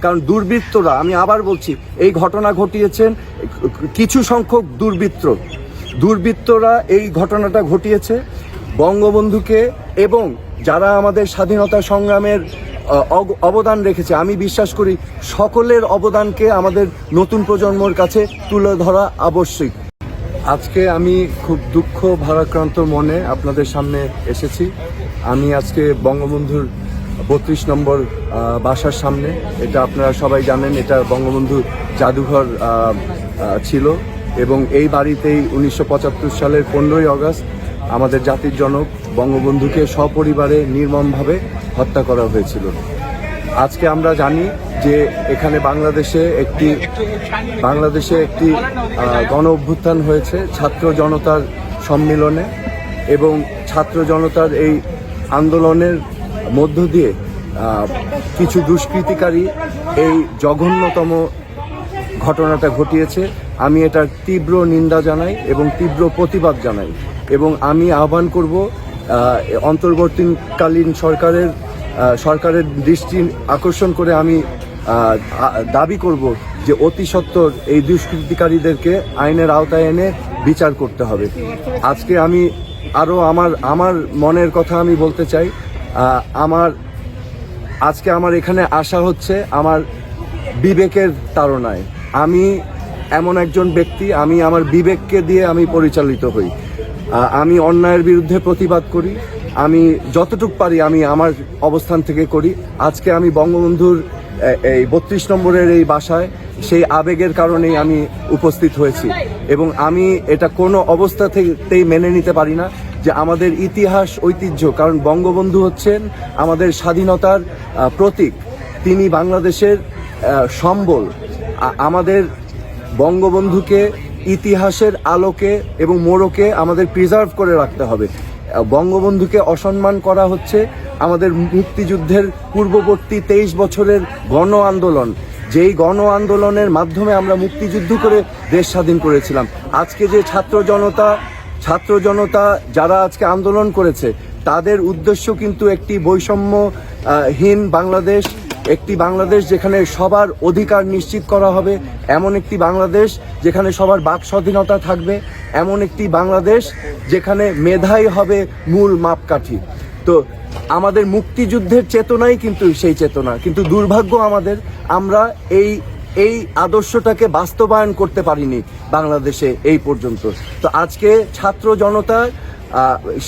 কারণ দুর্বৃত্তরা, আমি আবার বলছি, এই ঘটনা ঘটিয়েছেন কিছু সংখ্যক দুর্বৃত্তরা এই ঘটনাটা ঘটিয়েছে বঙ্গবন্ধুকে এবং যারা আমাদের স্বাধীনতা সংগ্রামের অবদান রেখেছে। আমি বিশ্বাস করি সকলের অবদানকে আমাদের নতুন প্রজন্মর কাছে তুলে ধরা আবশ্যক। আজকে আমি খুব দুঃখ ভারাক্রান্ত মনে আপনাদের সামনে এসেছি। আমি আজকে বঙ্গবন্ধুর 32 নম্বর বাসার সামনে, এটা আপনারা সবাই জানেন, এটা বঙ্গবন্ধু জাদুঘর ছিল এবং এই বাড়িতেই 1975 সালের 15ই আগস্ট আমাদের জাতির জনক বঙ্গবন্ধুকে সপরিবারে নির্মমভাবে হত্যা করা হয়েছিল। আজকে আমরা জানি যে এখানে বাংলাদেশে একটি গণ অভ্যুত্থান হয়েছে ছাত্র জনতার সম্মিলনে, এবং ছাত্র জনতার এই আন্দোলনের মধ্য দিয়ে কিছু দুষ্কৃতিকারী এই জঘন্যতম ঘটনাটা ঘটিয়েছে। আমি এটার তীব্র নিন্দা জানাই এবং তীব্র প্রতিবাদ জানাই, এবং আমি আহ্বান করব অন্তর্বর্তীকালীন সরকারের দৃষ্টি আকর্ষণ করে আমি দাবি করব যে অতি সত্বর এই দুষ্কৃতিকারীদেরকে আইনের আওতায় এনে বিচার করতে হবে। আজকে আমি আরও আমার মনের কথা আমি বলতে চাই। আজকে আমার এখানে আসা হচ্ছে আমার বিবেকের তাড়নায়। আমি এমন একজন ব্যক্তি, আমি আমার বিবেককে দিয়ে আমি পরিচালিত হই। আমি অন্যায়ের বিরুদ্ধে প্রতিবাদ করি, আমি যতটুকু পারি আমি আমার অবস্থান থেকে করি। আজকে আমি বঙ্গবন্ধুর এই 32 নম্বরের এই বাসায় সেই আবেগের কারণেই আমি উপস্থিত হয়েছি, এবং আমি এটা কোনো অবস্থাতেই মেনে নিতে পারি না যে আমাদের ইতিহাস ঐতিহ্য, কারণ বঙ্গবন্ধু হচ্ছেন আমাদের স্বাধীনতার প্রতীক, তিনি বাংলাদেশের সম্বল। আমাদের বঙ্গবন্ধুকে ইতিহাসের আলোকে এবং মোড়কে আমাদের প্রিজার্ভ করে রাখতে হবে। বঙ্গবন্ধুকে অসম্মান করা হচ্ছে আমাদের মুক্তিযুদ্ধের পূর্ববর্তী 23 বছরের গণ আন্দোলন, যেই গণ আন্দোলনের মাধ্যমে আমরা মুক্তিযুদ্ধ করে দেশ স্বাধীন করেছিলাম। আজকে যে ছাত্র জনতা যারা আজকে আন্দোলন করেছে, তাদের উদ্দেশ্য কিন্তু একটি বৈষম্যহীন বাংলাদেশ, একটি বাংলাদেশ যেখানে সবার অধিকার নিশ্চিত করা হবে, এমন একটি বাংলাদেশ যেখানে সবার বাক স্বাধীনতা থাকবে, এমন একটি বাংলাদেশ যেখানে মেধাই হবে মূল মাপকাঠি। তো আমাদের মুক্তিযুদ্ধের চেতনাই কিন্তু সেই চেতনা, কিন্তু দুর্ভাগ্য আমরা এই আদর্শটাকে বাস্তবায়ন করতে পারিনি বাংলাদেশে এই পর্যন্ত। তো আজকে ছাত্র জনতা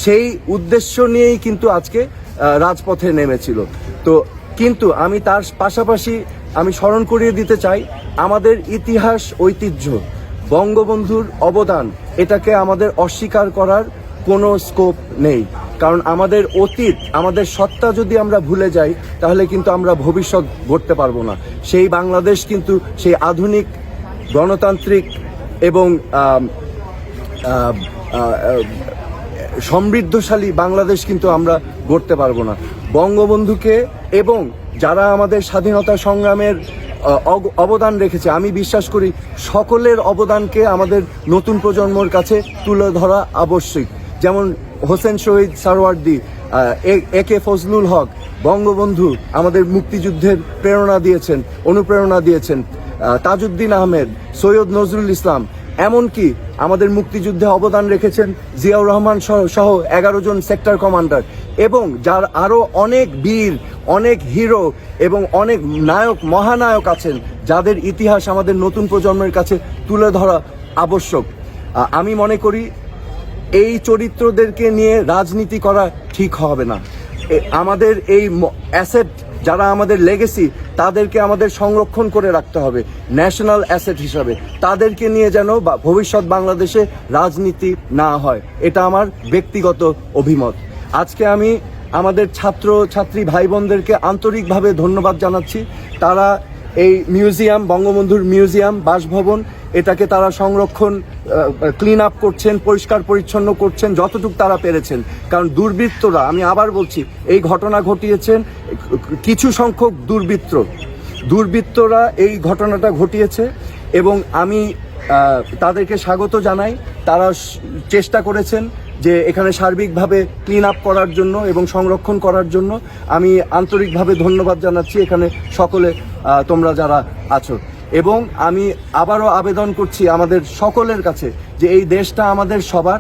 সেই উদ্দেশ্য নিয়েই কিন্তু আজকে রাজপথে নেমেছিল। তো কিন্তু আমি তার পাশাপাশি আমি স্মরণ করিয়ে দিতে চাই আমাদের ইতিহাস ঐতিহ্য, বঙ্গবন্ধুর অবদান, এটাকে আমাদের অস্বীকার করার কোনো স্কোপ নেই। কারণ আমাদের অতীত, আমাদের সত্তা যদি আমরা ভুলে যাই, তাহলে কিন্তু আমরা ভবিষ্যৎ গড়তে পারবো না। সেই বাংলাদেশ কিন্তু, সেই আধুনিক গণতান্ত্রিক এবং সমৃদ্ধশালী বাংলাদেশ কিন্তু আমরা গড়তে পারবো না। বঙ্গবন্ধুকে এবং যারা আমাদের স্বাধীনতা সংগ্রামের অবদান রেখেছে, আমি বিশ্বাস করি সকলের অবদানকে আমাদের নতুন প্রজন্মর কাছে তুলে ধরা আবশ্যক। যেমন হোসেন শহীদ সারওয়ার্দী, একে ফজলুল হক, বঙ্গবন্ধু আমাদের মুক্তিযুদ্ধের অনুপ্রেরণা দিয়েছেন, তাজউদ্দিন আহমেদ, সৈয়দ নজরুল ইসলাম, এমনকি আমাদের মুক্তিযুদ্ধে অবদান রেখেছেন জিয়াউর রহমান সহ 11 জন সেক্টর কমান্ডার, এবং যার আরও অনেক বীর, অনেক হিরো এবং অনেক মহানায়ক আছেন, যাদের ইতিহাস আমাদের নতুন প্রজন্মের কাছে তুলে ধরা আবশ্যক। আমি মনে করি এই চরিত্রদেরকে নিয়ে রাজনীতি করা ঠিক হবে না। আমাদের এই অ্যাসেট, যারা আমাদের লেগেসি, তাদেরকে আমাদের সংরক্ষণ করে রাখতে হবে ন্যাশনাল অ্যাসেট হিসাবে। তাদেরকে নিয়ে যেন ভবিষ্যৎ বাংলাদেশে রাজনীতি না হয়, এটা আমার ব্যক্তিগত অভিমত। আজকে আমি আমাদের ছাত্রী ভাই বোনদেরকে আন্তরিকভাবে ধন্যবাদ জানাচ্ছি। তারা এই মিউজিয়াম, বঙ্গবন্ধুর মিউজিয়াম, বাসভবন, এটাকে তারা সংরক্ষণ, ক্লিন আপ করছেন, পরিষ্কার পরিচ্ছন্ন করছেন যতটুকু তারা পেরেছেন। কারণ দুর্বৃত্তরা, আমি আবার বলছি, এই ঘটনা ঘটিয়েছেন কিছু সংখ্যক দুর্বৃত্তরা এই ঘটনাটা ঘটিয়েছে, এবং আমি তাদেরকে স্বাগত জানাই। তারা চেষ্টা করেছেন যে এখানে সার্বিকভাবে ক্লিন আপ করার জন্য এবং সংরক্ষণ করার জন্য আমি আন্তরিকভাবে ধন্যবাদ জানাচ্ছি এখানে সকলে তোমরা যারা আছো। এবং আমি আবারও আবেদন করছি আমাদের সকলের কাছে যে এই দেশটা আমাদের সবার,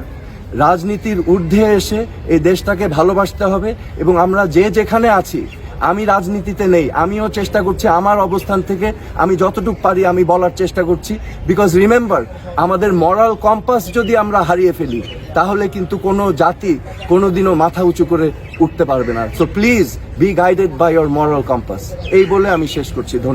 রাজনীতির ঊর্ধ্বে এসে এই দেশটাকে ভালোবাসতে হবে। এবং আমরা যে যেখানে আছি, আমি রাজনীতিতে নেই, আমিও চেষ্টা করছি আমার অবস্থান থেকে আমি যতটুকু পারি আমি বলার চেষ্টা করছি। বিকজ রিমেম্বার, আমাদের মরাল কম্পাস যদি আমরা হারিয়ে ফেলি তাহলে কিন্তু কোনো জাতি কোনোদিনও মাথা উঁচু করে উঠতে পারবে না। So please be guided by your moral compass. এই বলে আমি শেষ করছি। ধন্যবাদ।